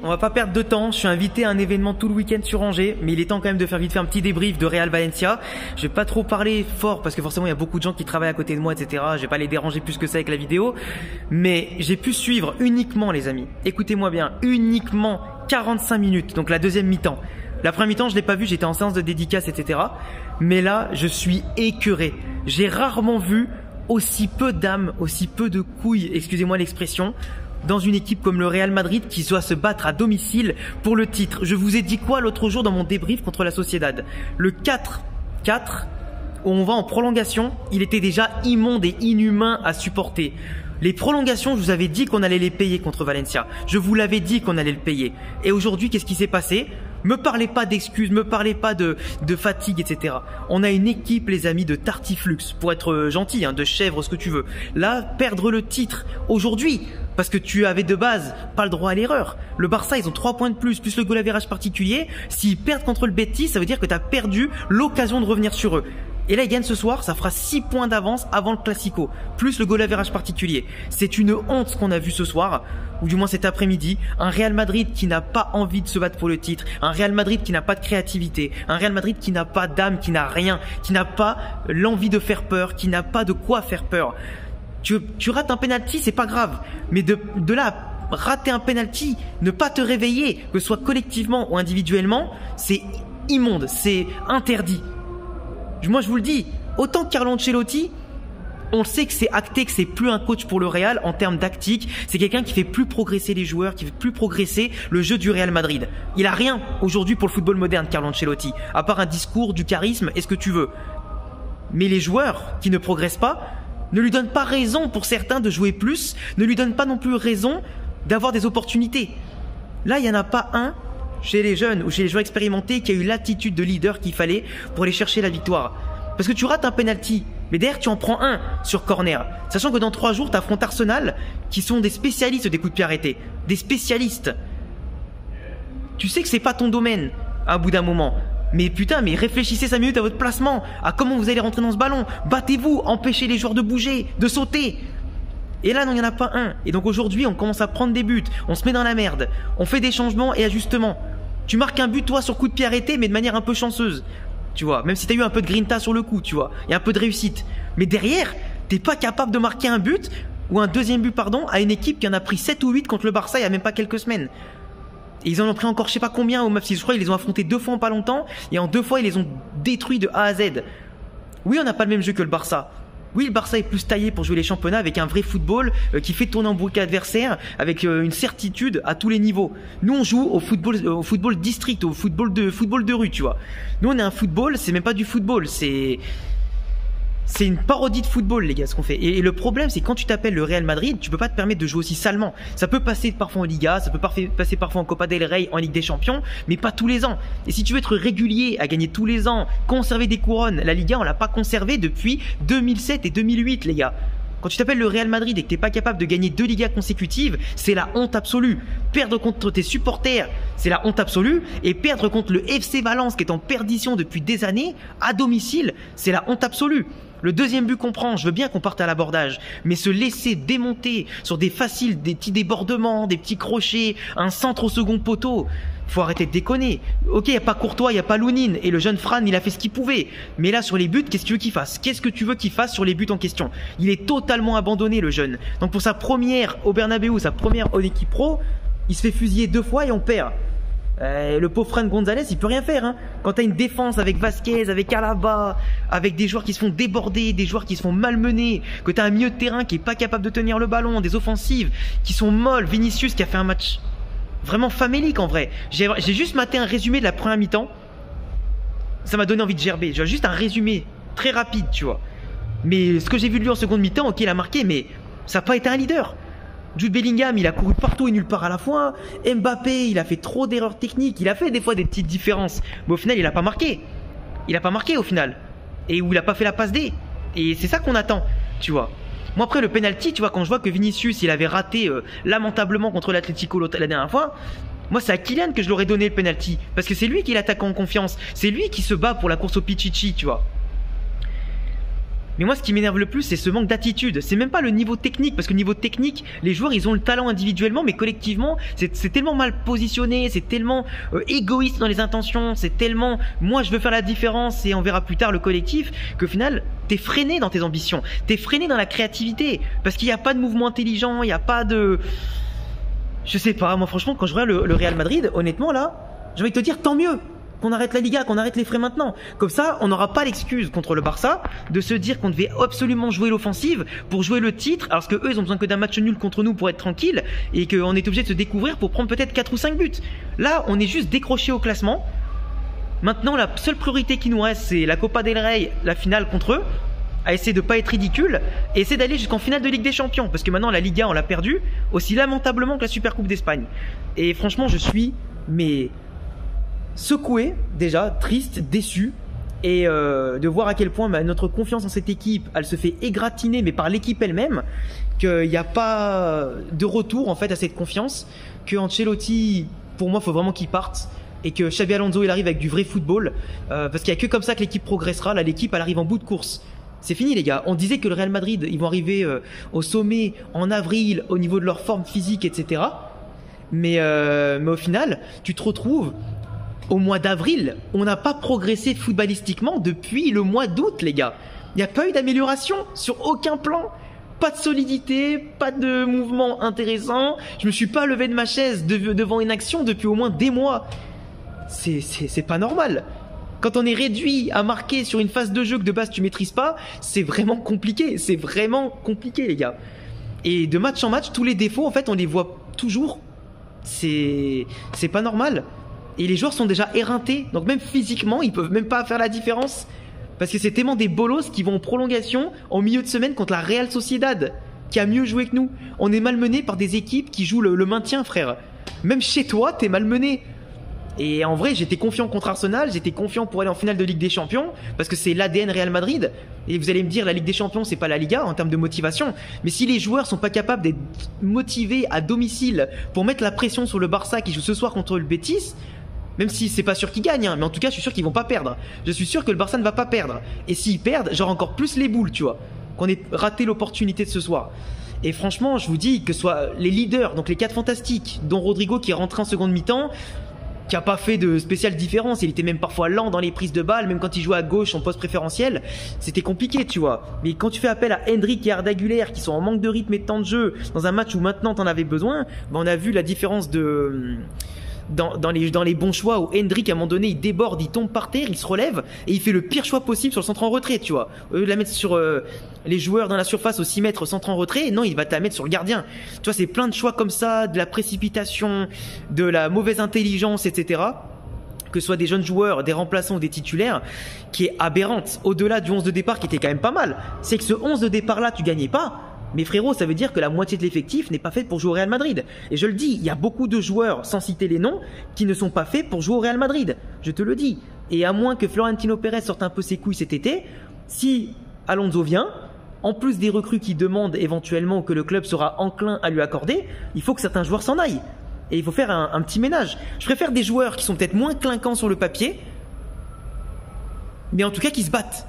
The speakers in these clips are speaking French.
On va pas perdre de temps, je suis invité à un événement tout le week-end sur Angers, mais il est temps quand même de faire vite fait un petit débrief de Real Valencia. Je vais pas trop parler fort parce que forcément il y a beaucoup de gens qui travaillent à côté de moi, etc. Je vais pas les déranger plus que ça avec la vidéo, mais j'ai pu suivre uniquement, les amis, écoutez-moi bien, uniquement 45 minutes, donc la deuxième mi-temps. La première mi-temps, je l'ai pas vu, j'étais en séance de dédicace, etc. Mais là, je suis écœuré. J'ai rarement vu aussi peu d'âme, aussi peu de couilles, excusez-moi l'expression, dans une équipe comme le Real Madrid qui doit se battre à domicile pour le titre. Je vous ai dit quoi l'autre jour dans mon débrief contre la Sociedad? Le 4-4, où on va en prolongation, il était déjà immonde et inhumain à supporter. Les prolongations, je vous avais dit qu'on allait les payer contre Valencia. Je vous l'avais dit qu'on allait le payer. Et aujourd'hui, qu'est-ce qui s'est passé? Me parlez pas d'excuses, me parlez pas de fatigue, etc. On a une équipe, les amis, de tartiflux, pour être gentil, hein, de chèvre, ce que tu veux. Là, perdre le titre aujourd'hui, parce que tu avais de base pas le droit à l'erreur. Le Barça, ils ont 3 points de plus le goal average particulier. S'ils perdent contre le Betis, ça veut dire que tu as perdu l'occasion de revenir sur eux. Et là, ils gagnent ce soir, ça fera 6 points d'avance avant le Classico, plus le goal average particulier. C'est une honte ce qu'on a vu ce soir, ou du moins cet après-midi. Un Real Madrid qui n'a pas envie de se battre pour le titre, un Real Madrid qui n'a pas de créativité, un Real Madrid qui n'a pas d'âme, qui n'a rien, qui n'a pas l'envie de faire peur, qui n'a pas de quoi faire peur. Tu rates un penalty, c'est pas grave, mais de là à rater un penalty, ne pas te réveiller, que ce soit collectivement ou individuellement, c'est immonde, c'est interdit. Moi, je vous le dis, autant que Carlo Ancelotti, on sait que c'est acté, que c'est plus un coach pour le Real en termes tactique. C'est quelqu'un qui fait plus progresser les joueurs, qui fait plus progresser le jeu du Real Madrid. Il a rien aujourd'hui pour le football moderne, Carlo Ancelotti, à part un discours, du charisme et ce que tu veux. Mais les joueurs qui ne progressent pas ne lui donnent pas raison pour certains de jouer plus, ne lui donnent pas non plus raison d'avoir des opportunités. Là, il n'y en a pas un chez les jeunes ou chez les joueurs expérimentés qui a eu l'attitude de leader qu'il fallait pour aller chercher la victoire. Parce que tu rates un penalty, mais derrière tu en prends un sur corner. Sachant que dans 3 jours, tu affrontes Arsenal qui sont des spécialistes des coups de pied arrêtés. Des spécialistes. Tu sais que c'est pas ton domaine à bout d'un moment. Mais putain, mais réfléchissez 5 minutes à votre placement, à comment vous allez rentrer dans ce ballon. Battez-vous, empêchez les joueurs de bouger, de sauter. Et là, non, il n'y en a pas un. Et donc aujourd'hui, on commence à prendre des buts, on se met dans la merde, on fait des changements et ajustements. Tu marques un but, toi, sur coup de pied arrêté, mais de manière un peu chanceuse. Tu vois, même si tu as eu un peu de grinta sur le coup, tu vois, il y a un peu de réussite. Mais derrière, t'es pas capable de marquer un but, ou un deuxième but, pardon, à une équipe qui en a pris 7 ou 8 contre le Barça il y a même pas quelques semaines. Et ils en ont pris encore je sais pas combien au match, je crois qu'ils les ont affrontés 2 fois en pas longtemps, et en 2 fois ils les ont détruits de A à Z. Oui, on n'a pas le même jeu que le Barça. Oui, le Barça est plus taillé pour jouer les championnats avec un vrai football qui fait tourner en bouquet adversaire, avec une certitude à tous les niveaux. Nous, on joue au football district, au football de rue, tu vois. Nous, on est un football, c'est même pas du football, c'est une parodie de football, les gars, ce qu'on fait. Et le problème, c'est que quand tu t'appelles le Real Madrid, tu peux pas te permettre de jouer aussi salement. Ça peut passer parfois en Liga, ça peut passer parfois en Copa del Rey, en Ligue des Champions, mais pas tous les ans. Et si tu veux être régulier à gagner tous les ans, conserver des couronnes, la Liga, on l'a pas conservée depuis 2007 et 2008, les gars. Quand tu t'appelles le Real Madrid et que t'es pas capable de gagner 2 Ligas consécutives, c'est la honte absolue. Perdre contre tes supporters, c'est la honte absolue. Et perdre contre le FC Valence, qui est en perdition depuis des années, à domicile, c'est la honte absolue. Le deuxième but qu'on prend, je veux bien qu'on parte à l'abordage, mais se laisser démonter sur des faciles, des petits débordements, des petits crochets, un centre au second poteau, faut arrêter de déconner. Ok, il n'y a pas Courtois, il n'y a pas Lounine, et le jeune Fran, il a fait ce qu'il pouvait. Mais là, sur les buts, qu'est-ce que tu veux qu'il fasse? Qu'est-ce que tu veux qu'il fasse sur les buts en question? Il est totalement abandonné, le jeune. Donc pour sa première au Bernabeu, sa première en équipe pro, il se fait fusiller 2 fois et on perd. Le pauvre Fran González, il peut rien faire, hein. Quand t'as une défense avec Vasquez, avec Alaba, avec des joueurs qui se font déborder, des joueurs qui se font malmener, que t'as un milieu de terrain qui est pas capable de tenir le ballon, des offensives qui sont molles, Vinicius qui a fait un match vraiment famélique en vrai. J'ai juste maté un résumé de la première mi-temps, ça m'a donné envie de gerber. J'ai juste un résumé très rapide, tu vois. Mais ce que j'ai vu de lui en seconde mi-temps, ok, il a marqué, mais ça n'a pas été un leader. Jude Bellingham, il a couru partout et nulle part à la fois. Mbappé, il a fait trop d'erreurs techniques. Il a fait des fois des petites différences. Mais au final, il a pas marqué. Il a pas marqué au final. Et où il a pas fait la passe D. Et c'est ça qu'on attend, tu vois. Moi après le penalty, tu vois, quand je vois que Vinicius, il avait raté lamentablement contre l'Atlético la dernière fois, moi c'est à Kylian que je l'aurais donné le penalty. Parce que c'est lui qui est l'attaquant en confiance. C'est lui qui se bat pour la course au Pichichi, tu vois. Mais moi, ce qui m'énerve le plus, c'est ce manque d'attitude. C'est même pas le niveau technique, parce que le niveau technique, les joueurs, ils ont le talent individuellement, mais collectivement, c'est tellement mal positionné, c'est tellement égoïste dans les intentions, c'est tellement moi je veux faire la différence et on verra plus tard le collectif, qu'au final, t'es freiné dans tes ambitions, t'es freiné dans la créativité, parce qu'il n'y a pas de mouvement intelligent, il n'y a pas de... Je sais pas, moi franchement, quand je regarde le Real Madrid, honnêtement là, j'ai envie de te dire tant mieux qu'on arrête la Liga, qu'on arrête les frais maintenant. Comme ça, on n'aura pas l'excuse contre le Barça de se dire qu'on devait absolument jouer l'offensive pour jouer le titre, alors que eux, ils ont besoin que d'un match nul contre nous pour être tranquille et qu'on est obligé de se découvrir pour prendre peut-être 4 ou 5 buts. Là, on est juste décroché au classement. Maintenant, la seule priorité qui nous reste, c'est la Copa del Rey, la finale contre eux, à essayer de pas être ridicule et essayer d'aller jusqu'en finale de Ligue des Champions, parce que maintenant la Liga, on l'a perdue aussi lamentablement que la Supercoupe d'Espagne. Et franchement, je suis secoué déjà, triste, déçu, et de voir à quel point notre confiance en cette équipe, elle se fait égratigner, mais par l'équipe elle-même, qu'il n'y a pas de retour en fait à cette confiance, que Ancelotti, pour moi, faut vraiment qu'il parte, et que Xabi Alonso il arrive avec du vrai football, parce qu'il n'y a que comme ça que l'équipe progressera. Là, l'équipe elle arrive en bout de course. C'est fini les gars, on disait que le Real Madrid, ils vont arriver au sommet en avril au niveau de leur forme physique, etc. Mais au final, tu te retrouves au mois d'avril, on n'a pas progressé footballistiquement depuis le mois d'août, les gars. Il n'y a pas eu d'amélioration sur aucun plan. Pas de solidité, pas de mouvement intéressant. Je me suis pas levé de ma chaise devant une action depuis au moins des mois. C'est pas normal. Quand on est réduit à marquer sur une phase de jeu que de base tu maîtrises pas, c'est vraiment compliqué. C'est vraiment compliqué, les gars. Et de match en match, tous les défauts, en fait, on les voit toujours. C'est pas normal. Et les joueurs sont déjà éreintés, donc même physiquement, ils peuvent même pas faire la différence. Parce que c'est tellement des bolos qui vont en prolongation en milieu de semaine contre la Real Sociedad, qui a mieux joué que nous. On est malmené par des équipes qui jouent le maintien, frère. Même chez toi, t'es malmené. Et en vrai, j'étais confiant contre Arsenal, j'étais confiant pour aller en finale de Ligue des Champions, parce que c'est l'ADN Real Madrid. Et vous allez me dire, la Ligue des Champions, c'est pas la Liga en termes de motivation. Mais si les joueurs sont pas capables d'être motivés à domicile pour mettre la pression sur le Barça qui joue ce soir contre le Betis, même si c'est pas sûr qu'ils gagnent, hein, mais en tout cas, je suis sûr qu'ils vont pas perdre. Je suis sûr que le Barça ne va pas perdre. Et s'ils perdent, j'aurai encore plus les boules, tu vois, qu'on ait raté l'opportunité de ce soir. Et franchement, je vous dis que ce soit les leaders, donc les 4 fantastiques, dont Rodrigo qui est rentré en seconde mi-temps, qui a pas fait de spéciale différence, il était même parfois lent dans les prises de balles, même quand il jouait à gauche en poste préférentiel, c'était compliqué, tu vois. Mais quand tu fais appel à Hendrick et Arda Güler, qui sont en manque de rythme et de temps de jeu, dans un match où maintenant t'en avais besoin, on a vu la différence dans les bons choix où Hendrick à un moment donné il déborde, il tombe par terre, il se relève et il fait le pire choix possible sur le centre en retrait, tu vois. Au lieu de la mettre sur les joueurs dans la surface au 6 mètres centre en retrait, non, il va te la mettre sur le gardien. Tu vois, c'est plein de choix comme ça, de la précipitation, de la mauvaise intelligence, etc. Que ce soit des jeunes joueurs, des remplaçants ou des titulaires, qui est aberrante. Au-delà du 11 de départ qui était quand même pas mal, c'est que ce 11 de départ là tu gagnais pas. Mais frérot, ça veut dire que la moitié de l'effectif n'est pas faite pour jouer au Real Madrid. Et je le dis, il y a beaucoup de joueurs, sans citer les noms, qui ne sont pas faits pour jouer au Real Madrid. Je te le dis. Et à moins que Florentino Pérez sorte un peu ses couilles cet été, si Alonso vient, en plus des recrues qui demandent éventuellement que le club sera enclin à lui accorder, il faut que certains joueurs s'en aillent. Et il faut faire un petit ménage. Je préfère des joueurs qui sont peut-être moins clinquants sur le papier, mais en tout cas qui se battent.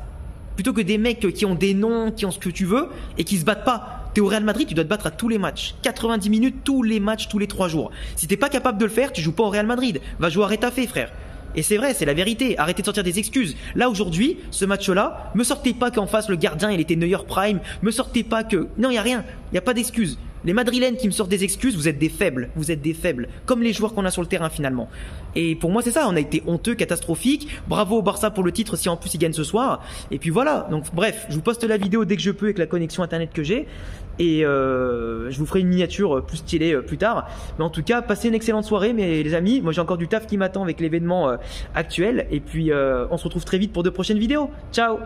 Plutôt que des mecs qui ont des noms, qui ont ce que tu veux, et qui se battent pas. T'es au Real Madrid, tu dois te battre à tous les matchs. 90 minutes, tous les matchs, tous les 3 jours. Si t'es pas capable de le faire, tu joues pas au Real Madrid. Va jouer à Retafe, frère. Et c'est vrai, c'est la vérité. Arrêtez de sortir des excuses. Là, aujourd'hui, ce match-là, me sortez pas qu'en face, le gardien, il était Neuer Prime. Me sortez pas que... Non, y a rien. Y a pas d'excuses. Les Madrilènes qui me sortent des excuses, vous êtes des faibles. Vous êtes des faibles. Comme les joueurs qu'on a sur le terrain, finalement. Et pour moi, c'est ça. On a été honteux, catastrophique. Bravo au Barça pour le titre si en plus il gagne ce soir. Et puis voilà. Donc, bref, je vous poste la vidéo dès que je peux avec la connexion internet que j'ai. Et je vous ferai une miniature plus stylée plus tard. Mais en tout cas, passez une excellente soirée, mes les amis. Moi, j'ai encore du taf qui m'attend avec l'événement actuel. Et puis, on se retrouve très vite pour de prochaines vidéos. Ciao!